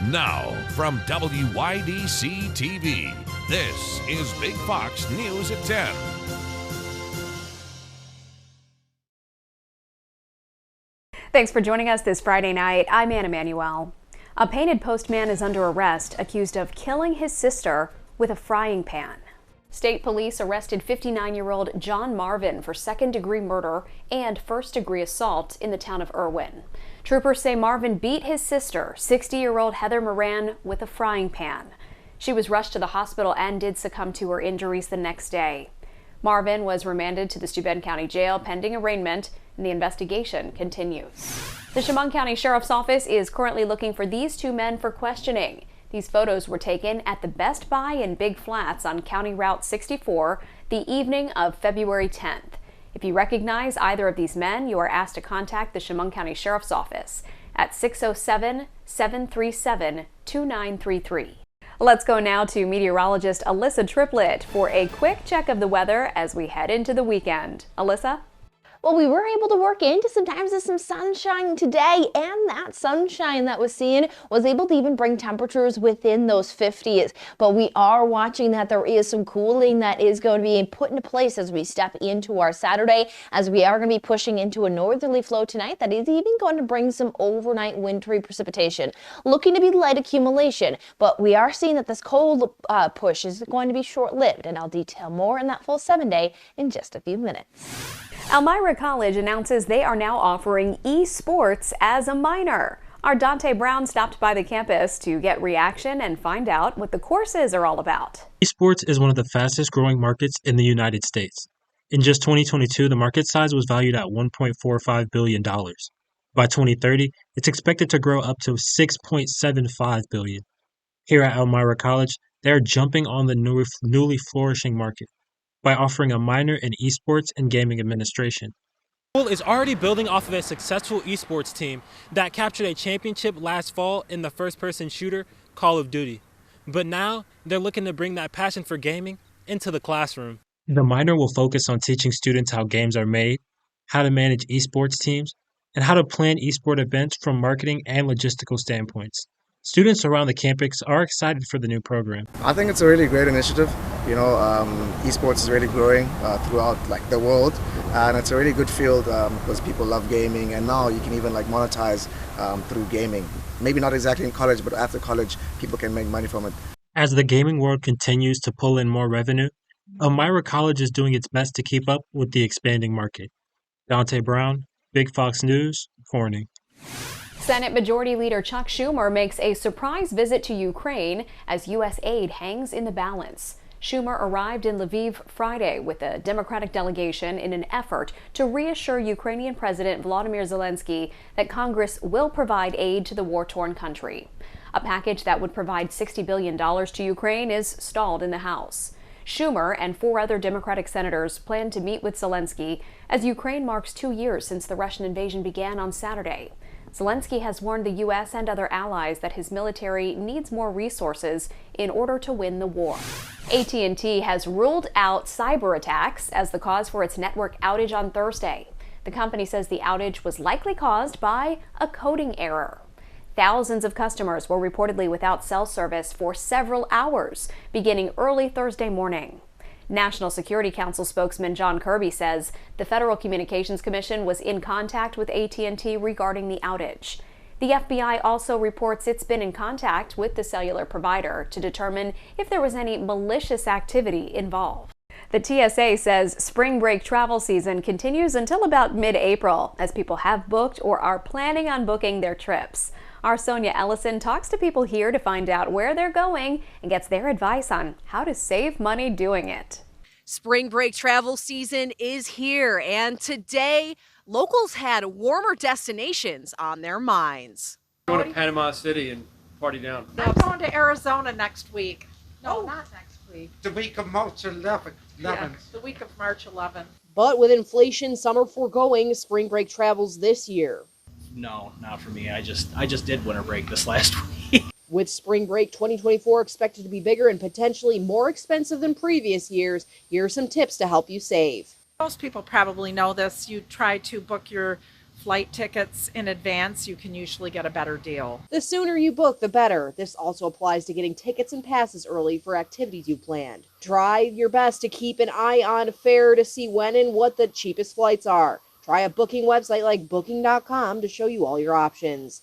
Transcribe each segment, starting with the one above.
Now, from WYDC TV, this is Big Fox News at 10. Thanks for joining us this Friday night. I'm Anna Manuel. A Painted Post man is under arrest, accused of killing his sister with a frying pan. State police arrested 59-year-old John Marvin for second-degree murder and first-degree assault in the town of Irwin. Troopers say Marvin beat his sister, 60-year-old Heather Moran, with a frying pan. She was rushed to the hospital and did succumb to her injuries the next day. Marvin was remanded to the Steuben County Jail pending arraignment, and the investigation continues. The Chemung County Sheriff's Office is currently looking for these two men for questioning. These photos were taken at the Best Buy in Big Flats on County Route 64 the evening of February 10th. If you recognize either of these men, you are asked to contact the Chemung County Sheriff's Office at 607-737-2933. Let's go now to meteorologist Alyssa Triplett for a quick check of the weather as we head into the weekend. Alyssa? Well, we were able to work into some sunshine today, and that sunshine that was seen was able to even bring temperatures within those 50s. But we are watching that there is some cooling that is going to be put into place as we step into our Saturday, as we are going to be pushing into a northerly flow tonight that is even going to bring some overnight wintry precipitation. Looking to be light accumulation, but we are seeing that this cold push is going to be short-lived, and I'll detail more in that full 7-day in just a few minutes. Elmira College announces they are now offering esports as a minor. Our Dante Brown stopped by the campus to get reaction and find out what the courses are all about. Esports is one of the fastest growing markets in the United States. In just 2022, the market size was valued at $1.45 billion. By 2030, it's expected to grow up to $6.75 billion. Here at Elmira College, they are jumping on the newly flourishing market by offering a minor in esports and gaming administration. The school is already building off of a successful esports team that captured a championship last fall in the first-person shooter Call of Duty. But now they're looking to bring that passion for gaming into the classroom. The minor will focus on teaching students how games are made, how to manage esports teams, and how to plan esport events from marketing and logistical standpoints. Students around the campus are excited for the new program. I think it's a really great initiative. Esports is really growing throughout the world, and it's a really good field because people love gaming, and now you can even monetize through gaming. Maybe not exactly in college, but after college, people can make money from it. As the gaming world continues to pull in more revenue, Elmira College is doing its best to keep up with the expanding market. Dante Brown, Big Fox News, Corning. Senate Majority Leader Chuck Schumer makes a surprise visit to Ukraine as U.S. aid hangs in the balance. Schumer arrived in Lviv Friday with a Democratic delegation in an effort to reassure Ukrainian President Volodymyr Zelensky that Congress will provide aid to the war-torn country. A package that would provide $60 billion to Ukraine is stalled in the House. Schumer and 4 other Democratic senators plan to meet with Zelensky as Ukraine marks 2 years since the Russian invasion began on Saturday. Zelensky has warned the U.S. and other allies that his military needs more resources in order to win the war. AT&T has ruled out cyber attacks as the cause for its network outage on Thursday. The company says the outage was likely caused by a coding error. Thousands of customers were reportedly without cell service for several hours, beginning early Thursday morning. National Security Council spokesman John Kirby says the Federal Communications Commission was in contact with AT&T regarding the outage. The FBI also reports it's been in contact with the cellular provider to determine if there was any malicious activity involved. The TSA says spring break travel season continues until about mid-April as people have booked or are planning on booking their trips. Our Sonia Ellison talks to people here to find out where they're going and gets their advice on how to save money doing it. Spring break travel season is here, and today, locals had warmer destinations on their minds. Going to Panama City and party down. I'm going to Arizona next week. No, not next week. The week of March 11th. Yeah, the week of March 11th. But with inflation, some are foregoing spring break travels this year. No, not for me. I just did winter break this last week. With spring break 2024 expected to be bigger and potentially more expensive than previous years, here are some tips to help you save. Most people probably know this. You try to book your flight tickets in advance, you can usually get a better deal. The sooner you book, the better. This also applies to getting tickets and passes early for activities you planned. Try your best to keep an eye on fare to see when and what the cheapest flights are. Try a booking website like Booking.com to show you all your options.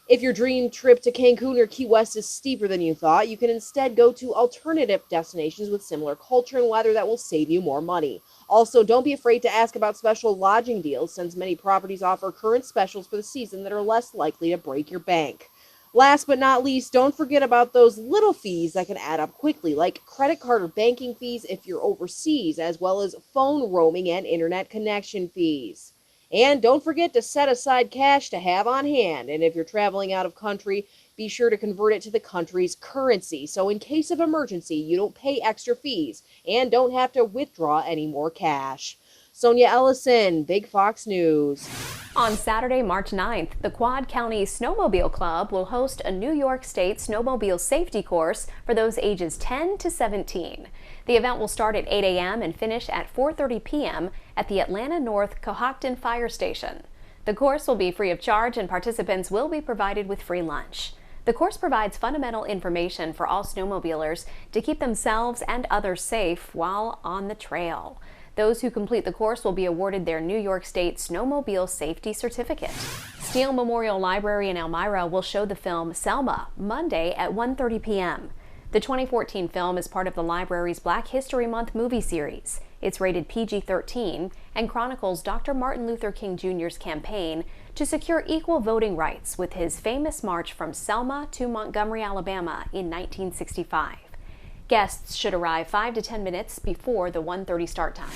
If your dream trip to Cancun or Key West is steeper than you thought, you can instead go to alternative destinations with similar culture and weather that will save you more money. Also, don't be afraid to ask about special lodging deals, since many properties offer current specials for the season that are less likely to break your bank. Last but not least, don't forget about those little fees that can add up quickly, like credit card or banking fees if you're overseas, as well as phone roaming and internet connection fees. And don't forget to set aside cash to have on hand. And if you're traveling out of country, be sure to convert it to the country's currency. So in case of emergency, you don't pay extra fees and don't have to withdraw any more cash. Sonia Ellison, Big Fox News. On Saturday, March 9th, the Quad County Snowmobile Club will host a New York State snowmobile safety course for those ages 10 to 17. The event will start at 8 a.m. and finish at 4:30 p.m. at the Atlanta North Cohocton Fire Station. The course will be free of charge and participants will be provided with free lunch. The course provides fundamental information for all snowmobilers to keep themselves and others safe while on the trail. Those who complete the course will be awarded their New York State Snowmobile Safety Certificate. Steele Memorial Library in Elmira will show the film Selma Monday at 1:30 p.m. The 2014 film is part of the library's Black History Month movie series. It's rated PG-13 and chronicles Dr. Martin Luther King Jr.'s campaign to secure equal voting rights with his famous march from Selma to Montgomery, Alabama in 1965. Guests should arrive 5 to 10 minutes before the 1:30 start time.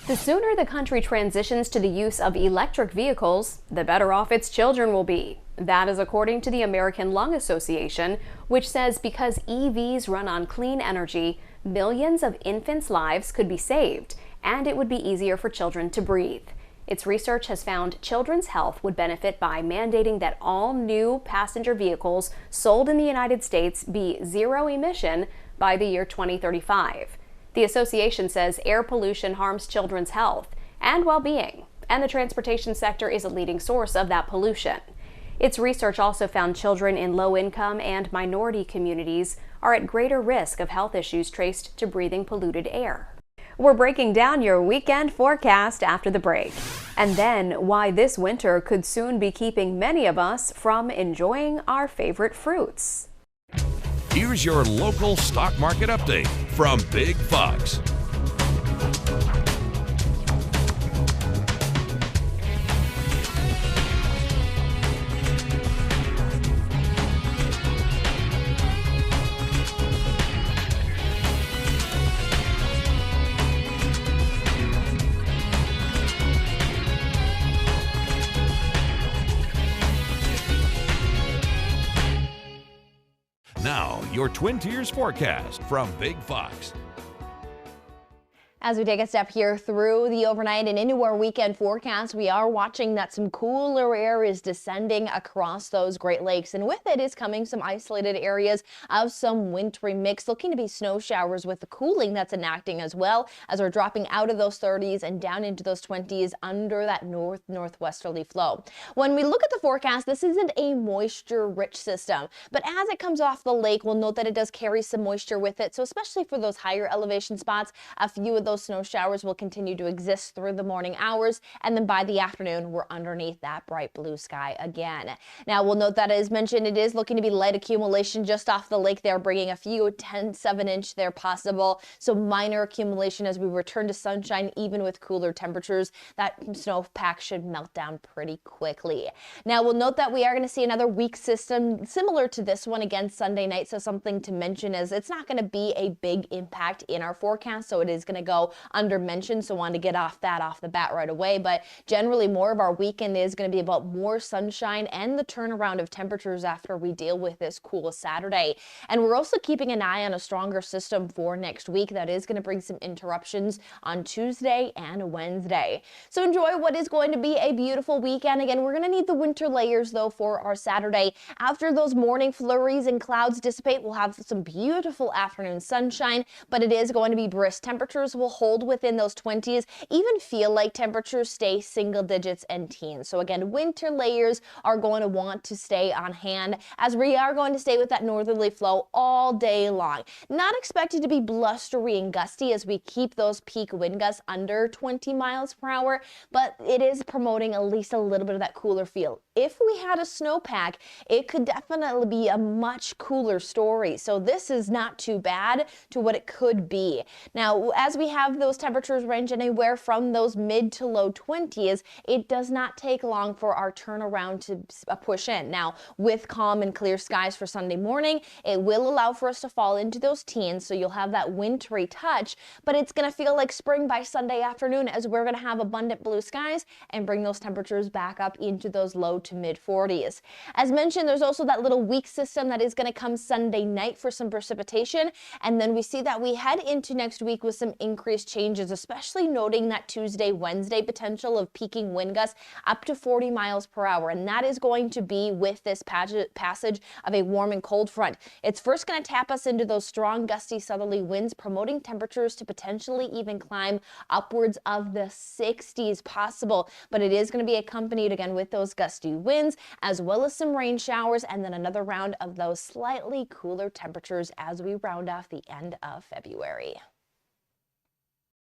The sooner the country transitions to the use of electric vehicles, the better off its children will be. That is according to the American Lung Association, which says because EVs run on clean energy, millions of infants' lives could be saved, and it would be easier for children to breathe. Its research has found children's health would benefit by mandating that all new passenger vehicles sold in the United States be zero emission by the year 2035. The association says air pollution harms children's health and well-being, and the transportation sector is a leading source of that pollution. Its research also found children in low-income and minority communities are at greater risk of health issues traced to breathing polluted air. We're breaking down your weekend forecast after the break. And then why this winter could soon be keeping many of us from enjoying our favorite fruits. Here's your local stock market update from Big Fox. Now, your Twin Tiers forecast from Big Fox. As we take a step here through the overnight and into our weekend forecast, we are watching that some cooler air is descending across those Great Lakes. And with it is coming some isolated areas of some wintry mix, looking to be snow showers with the cooling that's enacting as well as we're dropping out of those 30s and down into those 20s under that northwesterly flow. When we look at the forecast, this isn't a moisture-rich system, but as it comes off the lake, we'll note that it does carry some moisture with it. So especially for those higher elevation spots, a few of those snow showers will continue to exist through the morning hours, and then by the afternoon we're underneath that bright blue sky again. Now we'll note that, as mentioned, it is looking to be light accumulation just off the lake there, bringing a few 7-inch there possible, so minor accumulation as we return to sunshine. Even with cooler temperatures, that snowpack should melt down pretty quickly. Now we'll note that we are going to see another weak system similar to this one again Sunday night, so something to mention is it's not going to be a big impact in our forecast, so it is going to go under mentioned, so wanted to get off the bat right away. But generally more of our weekend is going to be about more sunshine and the turnaround of temperatures after we deal with this cool Saturday. And we're also keeping an eye on a stronger system for next week that is going to bring some interruptions on Tuesday and Wednesday. So enjoy what is going to be a beautiful weekend. Again, we're going to need the winter layers though for our Saturday. After those morning flurries and clouds dissipate, we'll have some beautiful afternoon sunshine, but it is going to be brisk. Temperatures will will hold within those 20s, even feel like temperatures stay single digits and teens. So again, winter layers are going to want to stay on hand as we are going to stay with that northerly flow all day long. Not expected to be blustery and gusty as we keep those peak wind gusts under 20 miles per hour, but it is promoting at least a little bit of that cooler feel. If we had a snowpack, it could definitely be a much cooler story. So this is not too bad to what it could be. Now, as we have those temperatures range anywhere from those mid to low 20s, it does not take long for our turnaround to push in. Now, with calm and clear skies for Sunday morning, it will allow for us to fall into those teens, so you'll have that wintry touch, but it's going to feel like spring by Sunday afternoon as we're going to have abundant blue skies and bring those temperatures back up into those low to mid 40s. As mentioned, there's also that little weak system that is going to come Sunday night for some precipitation, and then we see that we head into next week with some increased changes, especially noting that Tuesday, Wednesday potential of peaking wind gusts up to 40 miles per hour, and that is going to be with this passage of a warm and cold front. It's first going to tap us into those strong gusty southerly winds, promoting temperatures to potentially even climb upwards of the 60s possible, but it is going to be accompanied again with those gusty winds as well as some rain showers, and then another round of those slightly cooler temperatures as we round off the end of February.